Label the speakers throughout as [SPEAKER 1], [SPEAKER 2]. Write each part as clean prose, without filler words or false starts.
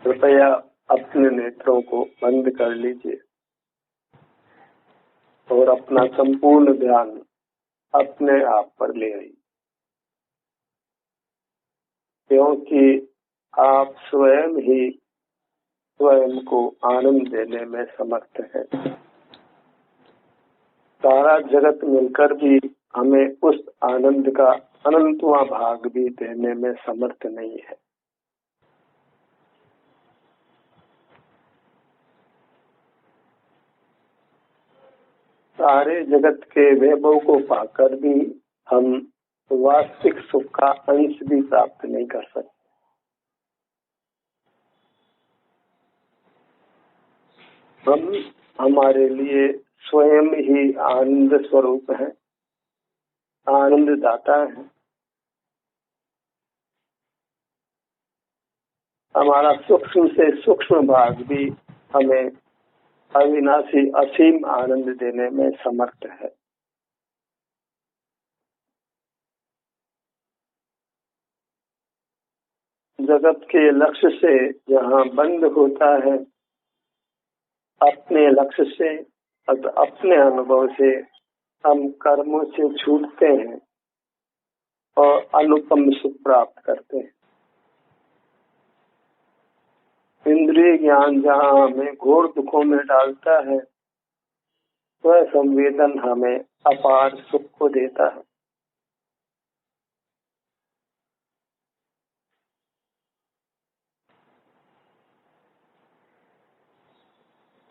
[SPEAKER 1] कृपया अपने नेत्रों को बंद कर लीजिए और अपना संपूर्ण ध्यान अपने आप पर ले आइए, क्योंकि आप स्वयं ही स्वयं को आनंद देने में समर्थ हैं। सारा जगत मिलकर भी हमें उस आनंद का अनंतवां भाग भी देने में समर्थ नहीं है। सारे जगत के वैभव को पाकर भी हम वास्तविक सुख का अंश भी प्राप्त नहीं कर सकते। हम हमारे लिए स्वयं ही आनंद स्वरूप है, आनंद दाता है। हमारा सूक्ष्म से सूक्ष्म भाग भी हमें अविनाशी असीम आनंद देने में समर्थ है। जगत के लक्ष्य से जहाँ बंद होता है, अपने लक्ष्य से अपने अनुभव से हम कर्मों से छूटते हैं और अनुपम सुख प्राप्त करते हैं। इंद्रिय ज्ञान जहाँ हमें घोर दुखों में डालता है, वह संवेदन हमें अपार सुख को देता है।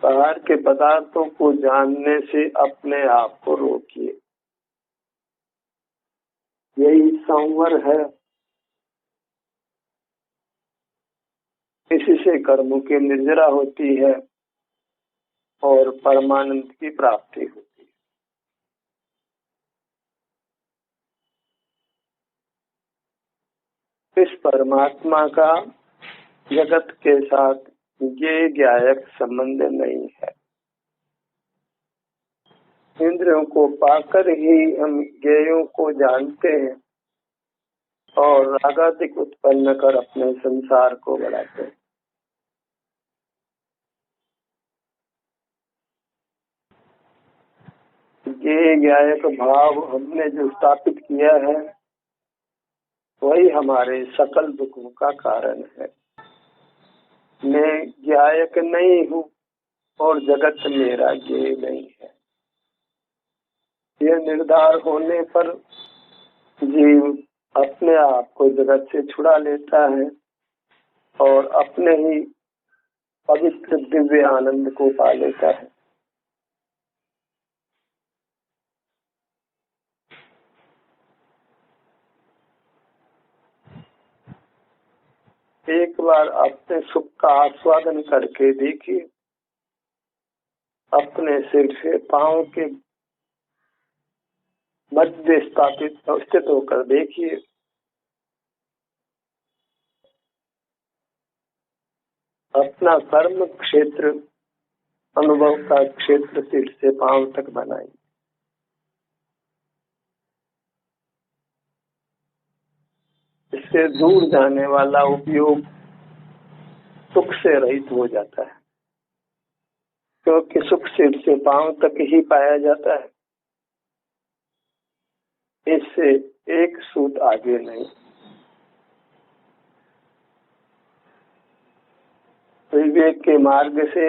[SPEAKER 1] बाहर के पदार्थों को जानने से अपने आप को रोकिए, यही संवर है। इसी से कर्मों की निर्जरा होती है और परमानंद की प्राप्ति होती है। इस परमात्मा का जगत के साथ ये ज्ञायक संबंध नहीं है। इंद्रियों को पाकर ही हम ज्ञेयों को जानते हैं और रागादिक उत्पन्न कर अपने संसार को बढ़ाते हैं। ये ज्ञायक भाव हमने जो स्थापित किया है, वही हमारे सकल दुखों का कारण है। मैं ज्ञायक नहीं हूँ और जगत मेरा ज्ञेय नहीं है। यह निर्धार होने पर जीव अपने आप को जगत से छुड़ा लेता है और अपने ही पवित्र दिव्य आनंद को पा लेता है। एक बार अपने सुख का आस्वादन करके देखिए। अपने सिर से पांव के मध्य स्थित होकर देखिए। अपना कर्म क्षेत्र, अनुभव का क्षेत्र सिर से पांव तक बनाइए। इससे दूर जाने वाला उपयोग सुख से रहित हो जाता है, क्योंकि सुख सिर से पांव तक ही पाया जाता है। इससे एक सूत आगे नहीं। विवेक के मार्ग से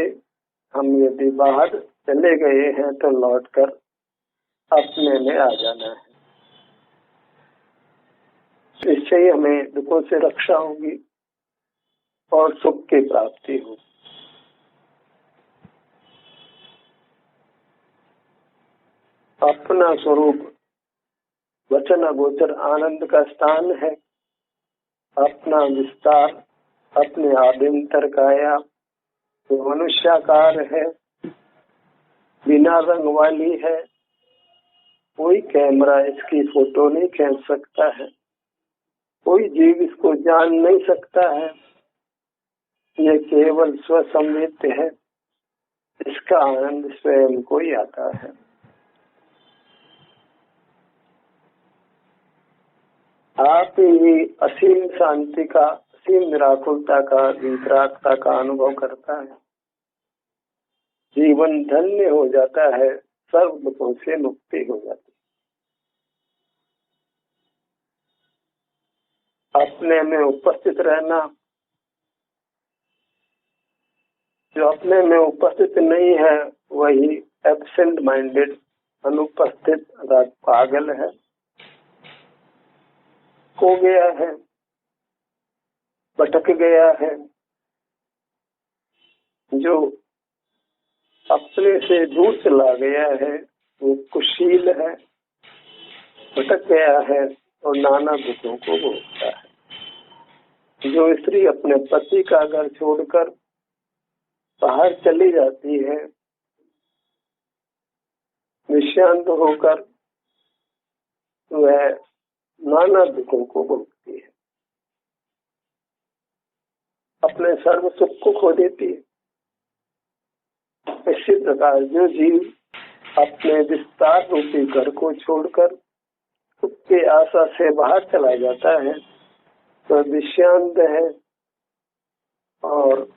[SPEAKER 1] हम यदि बाहर चले गए हैं तो लौटकर अपने में आ जाना है। इससे ही हमें दुखों से रक्षा होगी और सुख की प्राप्ति होगी। अपना स्वरूप वचन अगोचर आनंद का स्थान है। अपना विस्तार अपने आभ्यंतर काया जो मनुष्याकार है, बिना रंग वाली है। कोई कैमरा इसकी फोटो नहीं खींच सकता है, कोई जीव इसको जान नहीं सकता है। ये केवल स्वसंवेद है। इसका आनंद स्वयं को ही आता है। आप ही असीम शांति का असीम निराकुलता का, वितरागता का अनुभव करता है, जीवन धन्य हो जाता है, सर्व दुखों से मुक्ति हो जाती है। अपने में उपस्थित रहना, जो अपने में उपस्थित नहीं है वही एब्सेंट माइंडेड, अनुपस्थित अर्थात पागल है, खो गया है, भटक गया है। जो अपने से दूर चला गया है वो कुशील है, भटक गया है और नाना दुखों को भोगता है। जो स्त्री अपने पति का घर छोड़कर बाहर चली जाती है, निशांत होकर वह नाना दुखों को भोगती है, अपने सर्व सुख को खो देती है। इसी प्रकार जो जीव अपने विस्तार रूपी घर को छोड़कर सुख की आशा से बाहर चला जाता है तो विषांत है और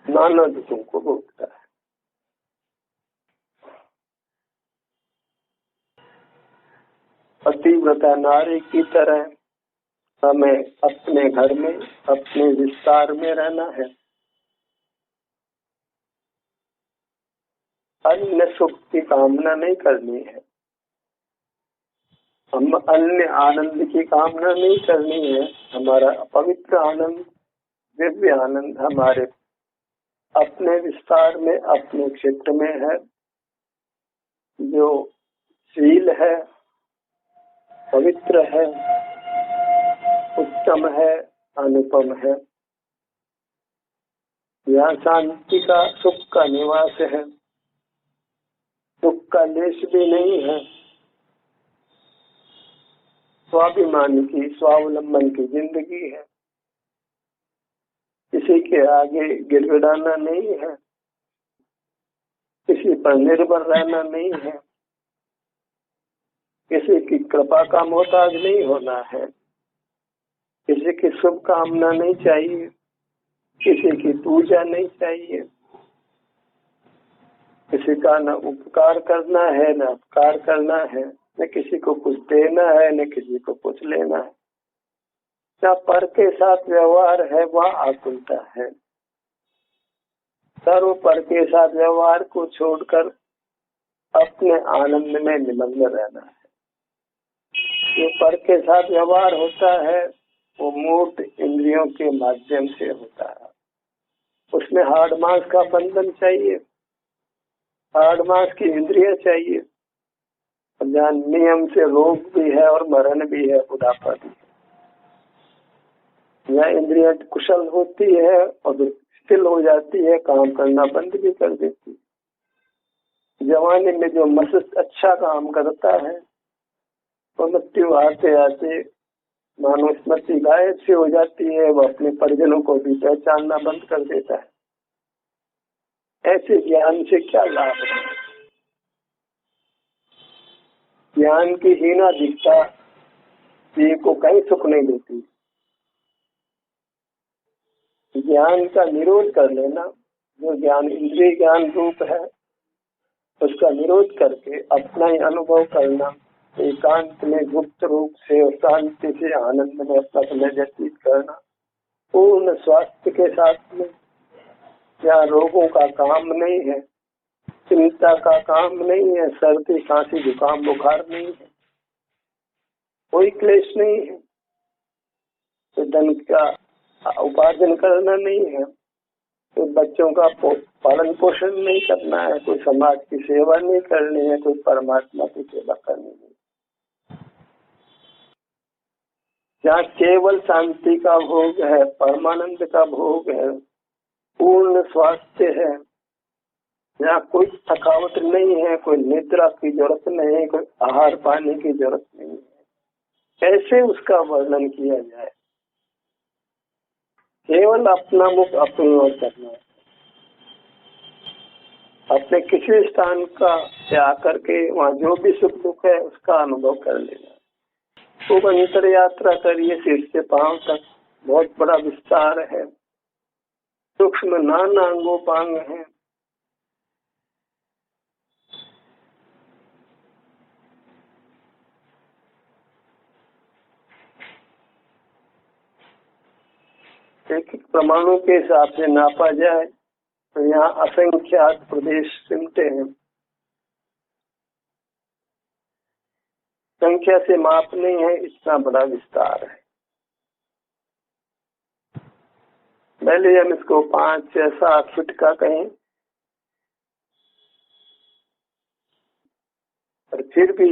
[SPEAKER 1] नाना दुखों को भोगता है। पतिव्रता नारी की तरह हमें अपने घर में, अपने विस्तार में रहना है। अन्य सुख की कामना नहीं करनी है, हम अन्य आनंद की कामना नहीं करनी है। हमारा पवित्र आनंद, दिव्य आनंद हमारे अपने विस्तार में, अपने क्षेत्र में है, जो शील है, पवित्र है, उत्तम है, अनुपम है। यहाँ शांति का, सुख का निवास है, दुख का लेश भी नहीं है। स्वाभिमान की, स्वावलंबन की जिंदगी है, किसी के आगे गिड़गिड़ाना नहीं है, किसी पर निर्भर रहना नहीं है, किसी की कृपा का मोहताज नहीं होना है, किसी की शुभकामना नहीं चाहिए, किसी की पूजा नहीं चाहिए, किसी का न उपकार करना है न अपकार करना है, न किसी को कुछ देना है न किसी को कुछ लेना है। जहाँ पर के साथ व्यवहार है वहाँ आकुलता है। सर्व पर के साथ व्यवहार को छोड़कर अपने आनंद में निमग्न रहना है। जो पर के साथ व्यवहार होता है वो मूर्त इंद्रियों के माध्यम से होता है। उसमें हाड़ मांस का बंधन चाहिए, हाड़ मांस की इंद्रिय चाहिए, जहाँ नियम से रोग भी है और मरण भी है, बुढ़ापा भी है। यहाँ इंद्रिया कुशल होती है और स्थिल हो जाती है, काम करना बंद भी कर देती है। जवानी में जो मस्त अच्छा काम करता है तो मृत्यु आते आते मानो स्मृति गायब से हो जाती है, वो अपने परिजनों को भी पहचानना बंद कर देता है। ऐसे ज्ञान से क्या लाभ है? ज्ञान की हीना दिखता ये को कहीं सुख नहीं देती। ज्ञान का निरोध कर लेना, जो ज्ञान इंद्रिय ज्ञान रूप है उसका निरोध करके अपना ही अनुभव करना, एकांत में गुप्त रूप से और शांति से आनंद में अपना समय व्यतीत करना, पूर्ण स्वास्थ्य के साथ में, यहाँ रोगों का काम नहीं है, चिंता का काम नहीं है, सर्दी खांसी जुकाम बुखार नहीं है, कोई क्लेश नहीं है, तो धन का उपार्जन करना नहीं है, तो बच्चों का पालन पोषण नहीं करना है, कोई समाज की सेवा नहीं करनी है, कोई परमात्मा की सेवा करनी है। जहाँ केवल शांति का भोग है, परमानंद का भोग है, पूर्ण स्वास्थ्य है, यहाँ कोई थकावट नहीं है, कोई निद्रा की जरूरत नहीं है, कोई आहार पानी की जरूरत नहीं है, कैसे उसका वर्णन किया जाए? केवल अपना मुख अपनी ओर करना है, अपने किसी स्थान का त्याग करके वहाँ जो भी सुख दुख है उसका अनुभव कर लेना। खूब अंतर यात्रा करिए सिर से पांव तक, बहुत बड़ा विस्तार है, सूक्ष्म नाना अंगोपांग है। एक एक परमाणु के हिसाब से नापा जाए तो यहाँ असंख्यात प्रदेश सिमटे हैं। संख्या से माप नहीं है, इतना बड़ा विस्तार है। पहले हम इसको 5 या 7 फीट का कहें, और फिर भी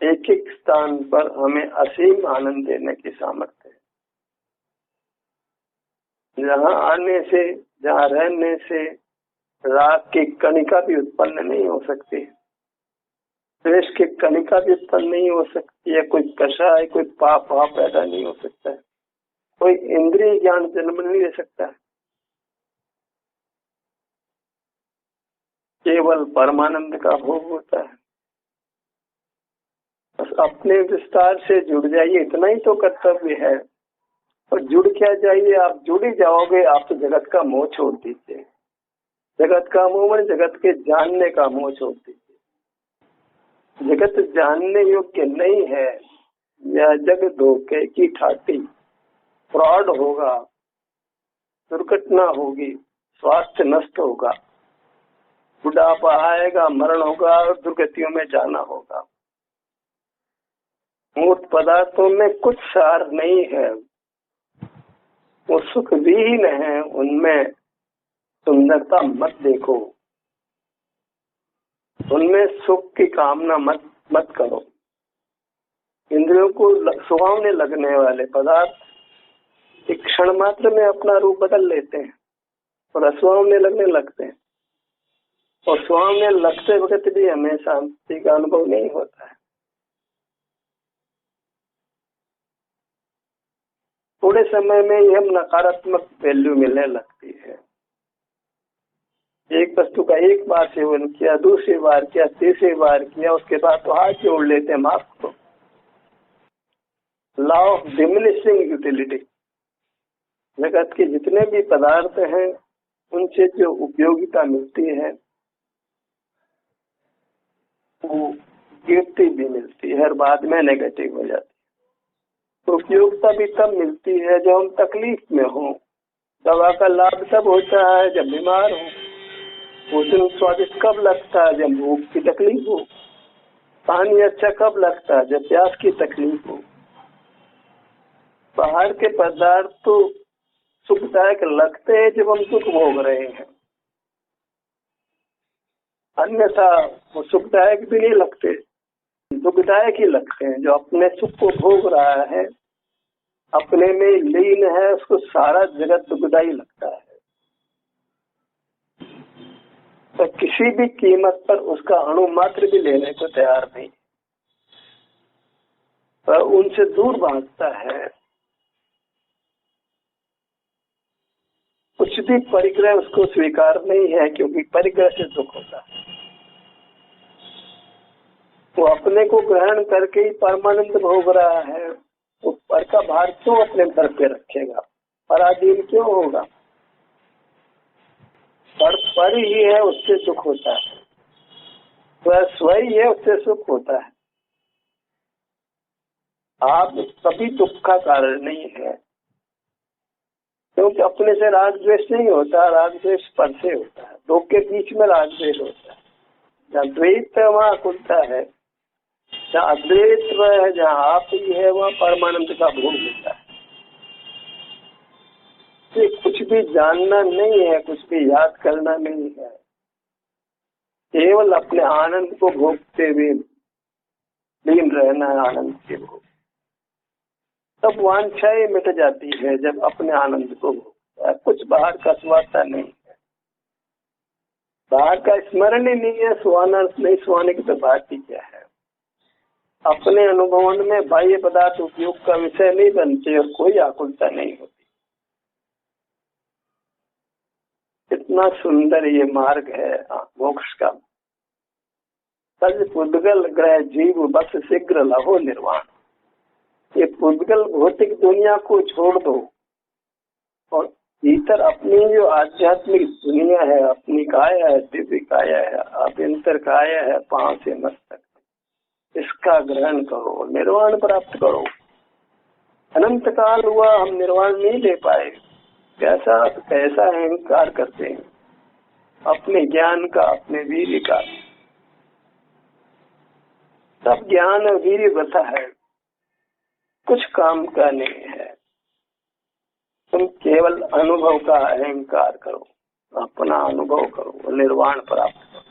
[SPEAKER 1] एक एक स्थान पर हमें असीम आनंद देने की सामर्थ्य है। जहाँ आने से, जहाँ रहने से राग की कणिका भी उत्पन्न नहीं हो सकती, द्वेष की कणिका भी उत्पन्न नहीं हो सकती है, कोई कषाय, कोई पाप भाव पैदा नहीं हो सकता है, कोई इंद्रिय ज्ञान जन्म नहीं ले सकता है। केवल परमानंद का भोग होता है। बस अपने विस्तार से जुड़ जाइए, इतना ही तो कर्तव्य है। और जुड़ क्या जाइए, आप जुड़ ही जाओगे। आप तो जगत का मोह छोड़ दीजिए। जगत का मोह मैंने जगत के जानने का मोह छोड़ दीजिए। जगत जानने योग्य नहीं है, यह जग धोखे की ठाटी। फ्रॉड होगा, दुर्घटना होगी, स्वास्थ्य नष्ट होगा, बुढ़ापा आएगा, मरण होगा और दुर्गतियों में जाना होगा। मूर्त पदार्थों में कुछ सार नहीं है, वो सुख विहीन है, उनमें सुंदरता मत देखो, उनमें सुख की कामना मत करो। इंद्रियों को सुहावने लगने वाले पदार्थ एक क्षण मात्र में अपना रूप बदल लेते हैं और असुहावने लगने लगते हैं, और सुहावने लगते वक्त भी हमें शांति का अनुभव नहीं होता है। थोड़े समय में ही हम नकारात्मक वैल्यू मिलने लगती है। एक वस्तु का एक बार सेवन किया, दूसरी बार किया, तीसरी बार किया, उसके बाद तो हाथ जोड़ लेते हैं माफ को। Law of diminishing utility. जगत के जितने भी पदार्थ हैं उनसे जो उपयोगिता मिलती है वो गिरती भी मिलती है और बाद में नेगेटिव हो जाती है। उपयोगिता भी तब मिलती है जब हम तकलीफ में हो। दवा का लाभ तब होता है जब बीमार हो। भोजन स्वादिष्ट कब लगता है जब भूख की तकलीफ हो। पानी अच्छा कब लगता है जब प्यास की तकलीफ हो। बाहर के पदार्थ तो सुखदायक लगते हैं जब हम सुख भोग रहे हैं, अन्यथा वो सुखदायक भी नहीं लगते, दुखदायक ही लगते हैं। जो अपने सुख को भोग रहा है, अपने में लीन है, उसको सारा जगत दुखदायी लगता है। तो किसी भी कीमत पर उसका अणु मात्र भी लेने को तैयार नहीं, पर उनसे दूर भागता है। कुछ भी परिग्रह उसको स्वीकार नहीं है, क्योंकि परिग्रह से दुख होता है। वो अपने को ग्रहण करके ही परमानंद भोग रहा है, वो पर का भार क्यों अपने सर पे रखेगा, पराधीन क्यों होगा। पर ही है, उससे सुख होता है। वह स्वयं है, उससे सुख होता है। आप कभी दुख का कारण नहीं है, क्योंकि अपने से राग द्वेष नहीं होता, राग द्वेष पर से होता है। दो के बीच में राग द्वेष होता है। जहाँ द्वैत है वहाँ खुलता है, जहाँ अद्वैत है, जहाँ आप ही है, वहाँ परमानंद का भोग होता है। ये कुछ भी जानना नहीं है, कुछ भी याद करना नहीं है, केवल अपने आनंद को भोगते हुए लीन रहना है। आनंद के भोग तब वांछाएं मिट जाती है जब अपने आनंद को भोगता है। कुछ बाहर का सुहाता नहीं है, बाहर का स्मरण ही नहीं है। सुहाना नहीं सुहाने की तो बात ही क्या है। अपने अनुभवन में बाह्य पदार्थ उपयोग का विषय नहीं बनते और कोई आकुलता नहीं होती। इतना सुंदर ये मार्ग है मोक्ष का। तज पुद्गल ग्रह जीव बस शीघ्र लहो निर्वाण। ये पुद्गल भौतिक दुनिया को छोड़ दो और भीतर अपनी जो आध्यात्मिक दुनिया है, अपनी काया है, दिव्य काया है, अभ्यंतर काया है, पांव से मस्तक, इसका ग्रहण करो, निर्वाण प्राप्त करो। अनंत काल हुआ, हम निर्वाण नहीं ले पाए। कैसा अहंकार करते हैं अपने ज्ञान का, अपने वीर्य का। सब ज्ञान और वीर्य बता है, कुछ काम का नहीं है। तुम केवल अनुभव का अहंकार करो, अपना अनुभव करो, निर्वाण प्राप्त करो।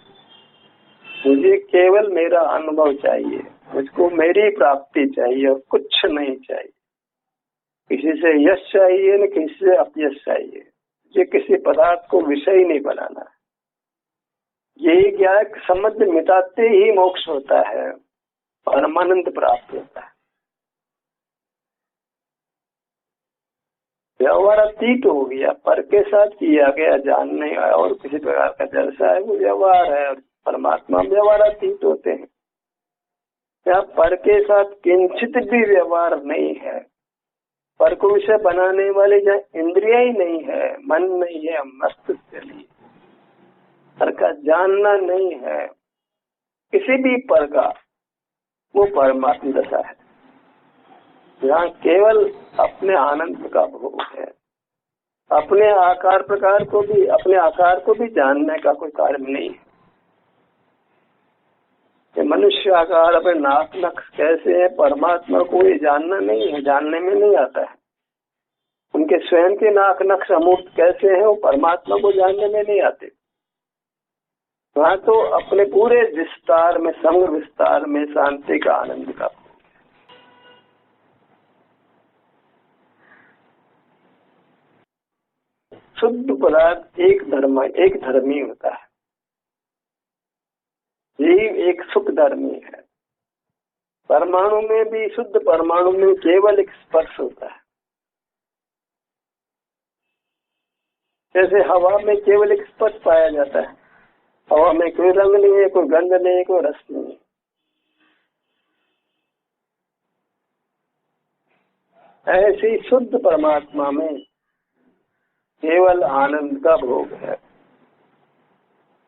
[SPEAKER 1] मुझे केवल मेरा अनुभव चाहिए, मुझको मेरी प्राप्ति चाहिए और कुछ नहीं चाहिए। किसी से यश चाहिए न किसी से अपयश चाहिए। मुझे किसी पदार्थ को विषय नहीं बनाना। यही ज्ञान संबंध मिटाते ही मोक्ष होता है, परमानंद प्राप्त होता है। व्यवहार अतीत हो गया, पर के साथ किया गया जानने और किसी प्रकार का जलसा है, वो व्यवहार है। और परमात्मा व्यवहार अतीत होते हैं। या पर के साथ किंचित भी व्यवहार नहीं है। पर को विषय बनाने वाले जहाँ इंद्रिया ही नहीं है, मन नहीं है, मस्तिष्क नहीं, पर का जानना नहीं है किसी भी पर का, वो परमात्मा दशा है जहाँ केवल अपने आनंद का भोग है। अपने आकार प्रकार को भी, अपने आकार को भी जानने का कोई कारण नहीं है। ये मनुष्य आकार, अपने नाक नक्श कैसे है, परमात्मा को ये जानना नहीं है, जानने में नहीं आता है। उनके स्वयं के नाक नक्श अमूर्त कैसे हैं, वो परमात्मा को जानने में नहीं आते। वहाँ तो अपने पूरे विस्तार में, समग्र विस्तार में शांति का, आनंद का। शुद्ध पदार्थ एक धर्मी होता है। यही एक सुख धर्मी है। परमाणु में भी, शुद्ध परमाणु में केवल एक स्पर्श होता है। जैसे हवा में केवल एक स्पर्श पाया जाता है। हवा में कोई रंग नहीं है, कोई गंध नहीं है, कोई रस नहीं है। ऐसे ही शुद्ध परमात्मा में केवल आनंद का भोग है।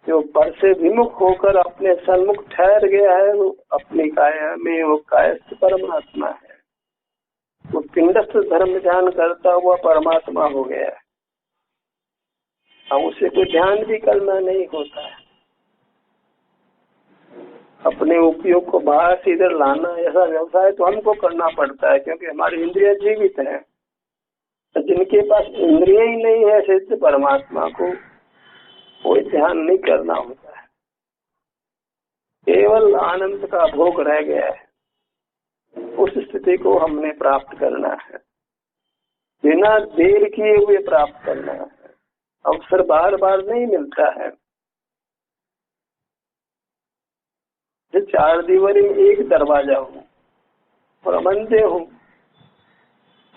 [SPEAKER 1] जो पर से विमुख होकर अपने सन्मुख ठहर गया है, वो अपनी काया में, वो कायस्थ परमात्मा है। वो पिंडस्थ धर्म ध्यान करता हुआ परमात्मा हो गया है। अब उसे कोई ध्यान भी करना नहीं होता है। अपने उपयोग को बाहर से इधर लाना, ऐसा व्यवसाय तो हमको करना पड़ता है, क्योंकि हमारी इंद्रियां जीवित हैं। तो जिनके पास इंद्रियां ही नहीं है, सिद्ध परमात्मा को कोई ध्यान नहीं करना होता है। केवल आनंद का भोग रह गया है। उस स्थिति को हमने प्राप्त करना है, बिना देर किए हुए प्राप्त करना है। अवसर बार बार नहीं मिलता है। जो 4 दीवारी में एक दरवाजा हो और अंधे हो,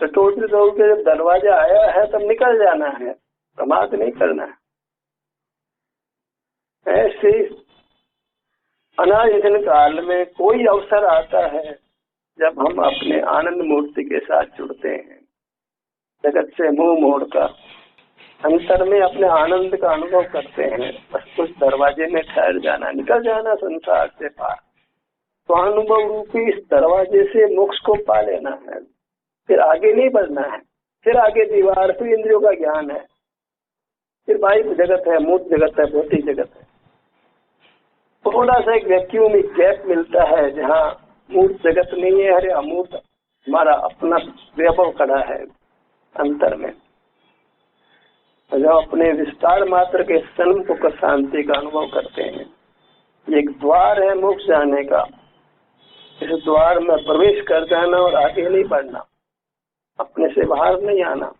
[SPEAKER 1] तो टोटल दौड़ के जब दरवाजा आया है तब निकल जाना है, प्रमाद नहीं करना है। ऐसे अनादिन काल में कोई अवसर आता है जब हम अपने आनंद मूर्ति के साथ जुड़ते हैं, जगत से मुंह मोड़कर अंतर में अपने आनंद का अनुभव करते हैं। बस कुछ दरवाजे में ठहर जाना, निकल जाना संसार से पार। तो अनुभव रूपी इस दरवाजे से मोक्ष को पा लेना है, फिर आगे नहीं बढ़ना है। फिर आगे दीवार, फिर इंद्रियों का ज्ञान है, फिर बाह्य जगत है, मूर्त जगत है, भौतिक जगत है। थोड़ा सा एक वैक्यूम, एक गैप मिलता है जहाँ मूर्त जगत नहीं है, अरे अमूर्त हमारा अपना वैभव खड़ा है अंतर में। जब अपने विस्तार मात्र के सन्मुख शांति का अनुभव करते हैं, एक द्वार है मोक्ष जाने का। इस द्वार में प्रवेश कर जाना और आगे नहीं बढ़ना, अपने से बाहर नहीं आना।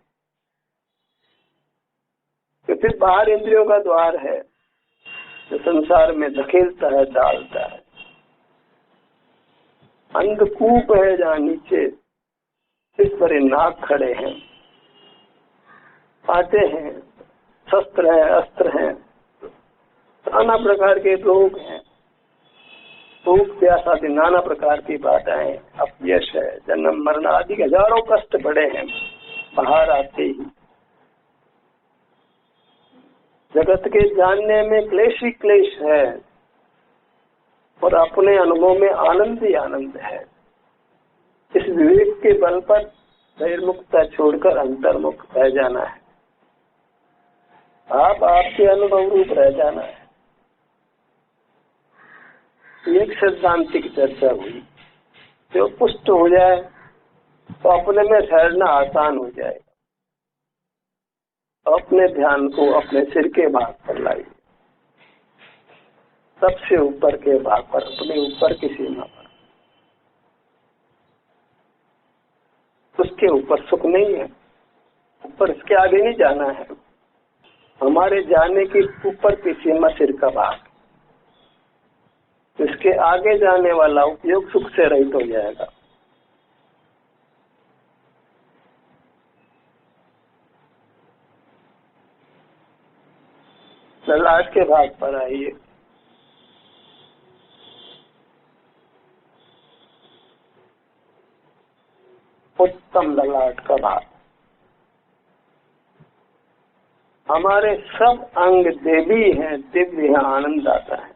[SPEAKER 1] तो फिर बाहर इंद्रियों का द्वार है जो संसार में धकेलता है, डालता है। अंधकूप है जहाँ नीचे सिर पर नाग खड़े हैं, आते हैं, शस्त्र हैं, अस्त्र हैं, नाना प्रकार के लोग हैं। भूख प्यास आदि नाना प्रकार की बाधाएं, अपयश है, जन्म मरण आदि हजारों कष्ट पड़े हैं बाहर आते ही। जगत के जानने में क्लेश ही क्लेश है और अपने अनुभव में आनंद ही आनंद है। इस विवेक के बल पर बहिर्मुखता छोड़कर अंतर्मुख रह जाना है। आप आपके अनुभव रूप रह जाना है। एक सैद्धांतिक चर्चा हुई, जो पुष्ट हो जाए तो अपने में ठहरना आसान हो जाएगा। अपने ध्यान को अपने सिर के भाग पर लाइए, सबसे ऊपर के भाग पर, अपने ऊपर की सीमा पर। उसके ऊपर सुख नहीं है, ऊपर इसके आगे नहीं जाना है। हमारे जाने की ऊपर की सीमा सिर का भाग, इसके आगे जाने वाला उपयोग सुख से रहित हो जाएगा। ललाट के भाग पर आइए। उत्तम ललाट का भाग। हमारे सब अंग देवी हैं, दिव्य आनंद आता है।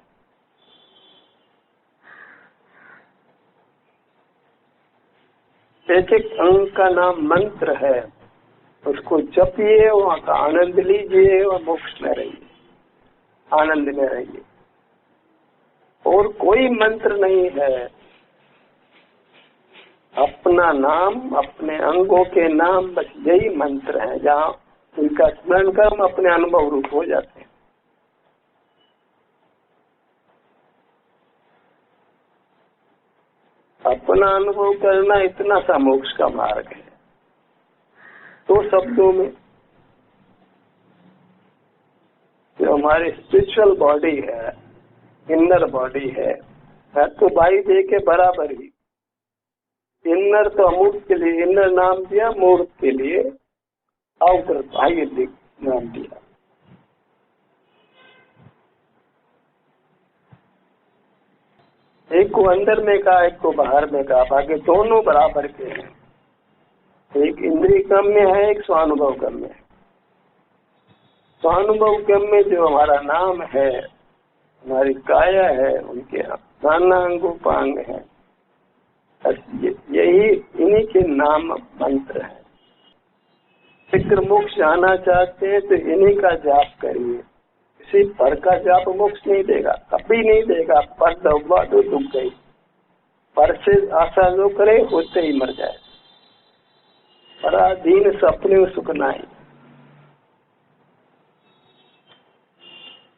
[SPEAKER 1] एक एक अंग का नाम मंत्र है, उसको जपिए, वहां का आनंद लीजिए और मोक्ष में रहिए, आनंद में रहिए। और कोई मंत्र नहीं है। अपना नाम, अपने अंगों के नाम, बस यही मंत्र है जहाँ उनका स्मरण कर हम अपने अनुभव रूप हो जाते हैं। अपना अनुभव करना इतना सा मोक्ष का मार्ग है। तो शब्दों में जो हमारी स्पिरिचुअल बॉडी है, इनर बॉडी है तो बाई दे के बराबर ही। इनर तो अमूर्त के लिए इनर नाम दिया, मूर्त के लिए आउटर बाह्य नाम दिया। एक को अंदर में कहा, एक को बाहर में कहा, बाकी दोनों बराबर के हैं। एक इंद्रिय क्रम में है, एक स्वानुभव क्रम में है। स्वानुभव क्रम में जो हमारा नाम है, हमारी काया है, उनके नाना अंगोपांग है, यही इन्हीं के नाम मंत्र है। शीघ्र मोक्ष जाना चाहते हैं तो इन्हीं का जाप करिए। किसी पर का जाप मोक्ष नहीं देगा, कभी नहीं देगा। पर दबा तो डूब गई, पर से आशा जो करे होते ही मर जाए। पराधीन सपने सुखना ही।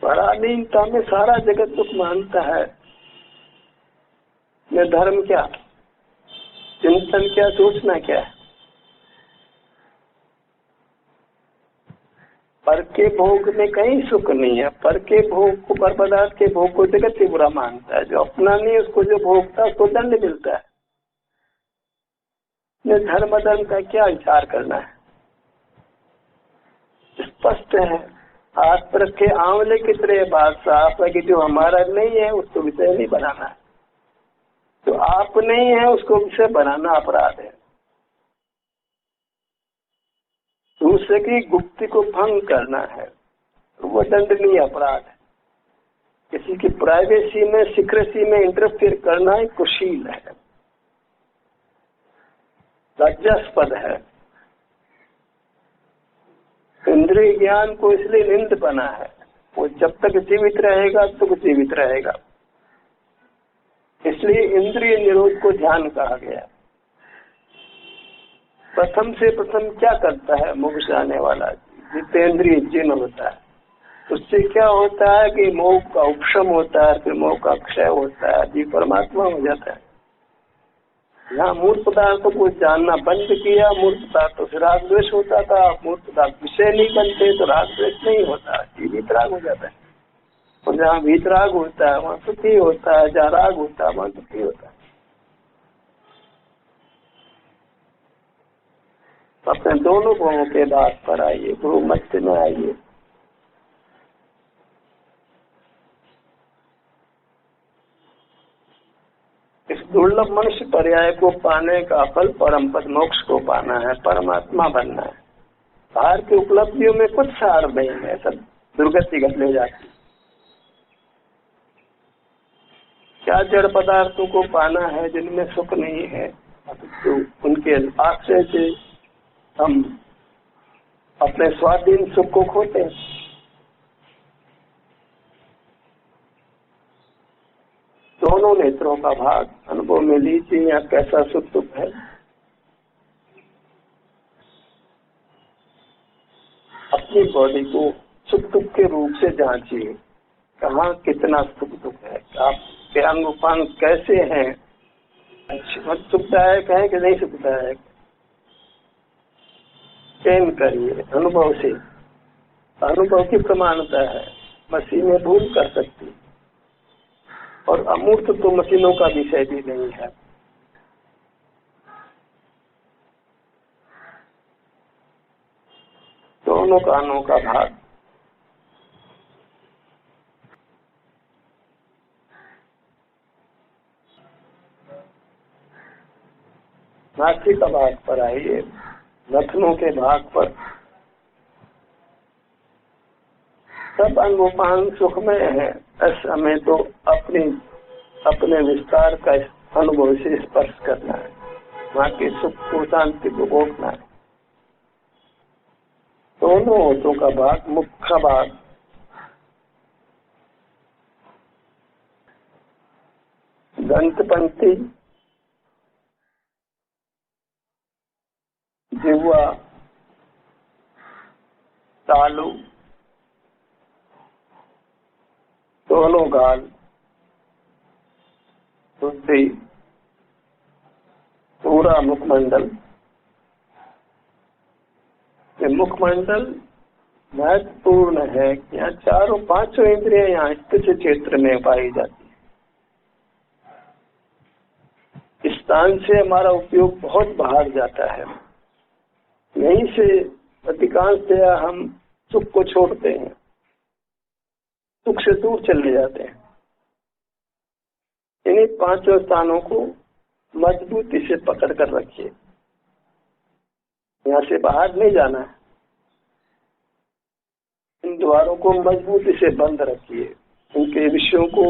[SPEAKER 1] पराधीनता में सारा जगत दुख मानता है। ये धर्म क्या, चिंतन क्या, सोचना क्या है। पर के भोग में कहीं सुख नहीं है। पर के भोग को, पर पदार्थ के भोग को जगत ही बुरा मानता है। जो अपना नहीं उसको जो भोगता है उसको दंड मिलता है। ये धर्म धर्म का क्या विचार करना है, स्पष्ट है। हाथ पर रखे आंवले की तरह बात साफ है कि जो हमारा नहीं है उसको विषय नहीं बनाना है, जो आप नहीं है उसको विषय बनाना अपराध है। दूसरे की गुप्ती को भंग करना है तो वो दंडनीय अपराध है। किसी की प्राइवेसी में, सीक्रेसी में इंटरफेयर करना एक कुशील है, लज्जास्पद है। इंद्रिय ज्ञान को इसलिए निंद बना है, वो जब तक जीवित रहेगा तो जीवित रहेगा। इसलिए इंद्रिय निरोध को ध्यान कहा गया। प्रथम से प्रथम क्या करता है मोक्ष जाने वाला? जितेंद्रिय जिन होता है। उससे क्या होता है कि मोह का उपशम होता है, फिर मोह का क्षय होता है, जीव परमात्मा हो जाता है। यहाँ मूर्त पदार्थों को जानना बंद किया, मूर्त पदार्थों से राग द्वेष होता था। मूर्त पदार्थ विषय नहीं बनते तो राग द्वेष नहीं होता, जीव वितराग हो जाता है। और जहाँ वितराग होता है वहाँ सुखी होता है, जहाँ राग होता है वहाँ दुखी होता है। अपने दोनों भावों के बात पर आइए, गुरु मध्य में आइए। दुर्लभ मनुष्य पर्याय को पाने का फल परम पद मोक्ष को पाना है, परमात्मा बनना है। बाहर की उपलब्धियों में कुछ सार नहीं है, सब दुर्गति ले जाती। क्या जड़ पदार्थों को पाना है जिनमें सुख नहीं है, तो उनके आश्रय से हम अपने स्वाधीन सुख को खोते हैं। दोनों नेत्रों का भाग अनुभव में लीजिए, या कैसा सुख दुख है। अपनी बॉडी को सुख दुख के रूप से जांचिए, कहाँ कितना सुख दुख है, आपके अंग उपांग कैसे हैं, सुखदायक है कि नहीं सुखदायक। चयन करिए अनुभव से। अनुभव की प्रमाणता है, मशीनें भूल कर सकती, और अमूर्त तो मशीनों का विषय भी नहीं है। दोनों कानों का भाग, नासिका भाग पर आइए, नथनों के भाग पर। सब अंगोपांग सुखमय है, ऐसा हमें तो अपने विस्तार का अनुभव से स्पर्श करना है, वहाँ के सुख को शांति को भोगना है। दोनों होठों का भाग, मुख्य भाग, दंत पंक्ति, जिह्वा, तालु, दोनों गाल, बुद्धि, पूरा मुखमंडल। ये मुखमंडल महत्वपूर्ण है कि यहाँ चारों पांचों इंद्रियां यहाँ स्थित क्षेत्र में पाई जाती है। इस स्थान से हमारा उपयोग बहुत बाहर जाता है, यहीं से अधिकांशतया हम सुख को छोड़ते हैं, सुख से दूर चले जाते हैं। इन्हीं पांचों स्थानों को मजबूती से पकड़ कर रखिए, यहाँ से बाहर नहीं जाना है। इन द्वारों को मजबूती से बंद रखिए, उनके विषयों को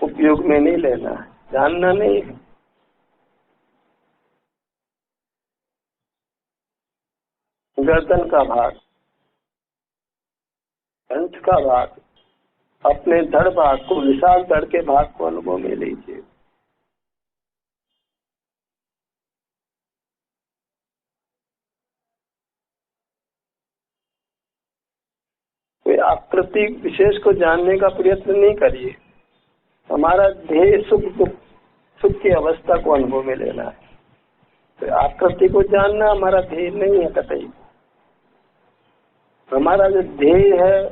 [SPEAKER 1] उपयोग में नहीं लेना है, जानना नहीं है। गर्दन का भाग, कंठ का भाग, अपने धड़ भाग को, विशाल धड़ के भाग को अनुभव में लीजिए। कोई आकृति विशेष को जानने का प्रयत्न नहीं करिए, हमारा ध्येय सुख की अवस्था को अनुभव में लेना है। तो आकृति को जानना हमारा ध्येय नहीं है कतई। हमारा जो ध्येय है,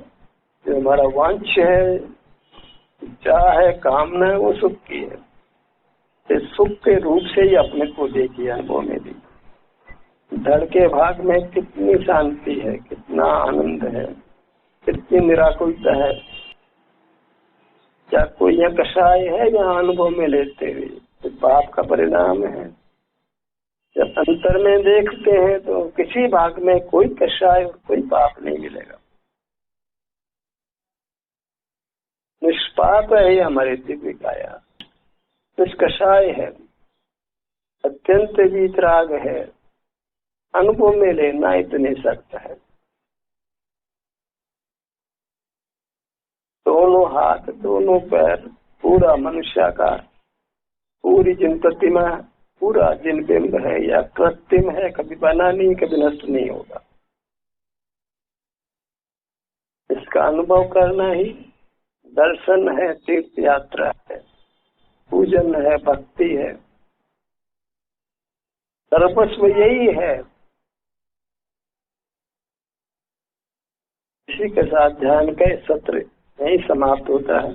[SPEAKER 1] जो हमारा वांछ है, चाह है, कामना है, वो सुख की है। तो सुख के रूप से ही अपने को देखिए, अनुभव में भी। धड़ के भाग में कितनी शांति है, कितना आनंद है, कितनी निराकुलता है। क्या कोई यह कषाय है यहाँ अनुभव में लेते हुए? तो पाप का परिणाम है। जब अंतर में देखते हैं तो किसी भाग में कोई कषाय और कोई पाप नहीं मिलेगा। निष्पाप है हमारी दिव्य काया, निष्कषाय है, अत्यंत वीतराग है, अनुभव में लेना इतने सख्त है। दोनों हाथ, दोनों पैर, पूरा मनुष्याकार, पूरी जिन प्रतिमा, पूरा जिन बिंब है, या कृत्रिम है, कभी बना नहीं, कभी नष्ट नहीं होगा। इसका अनुभव करना ही दर्शन है, तीर्थ यात्रा है, पूजन है, भक्ति है, सर्वस्व यही है। इसी के साथ ध्यान का सत्र यही समाप्त होता है।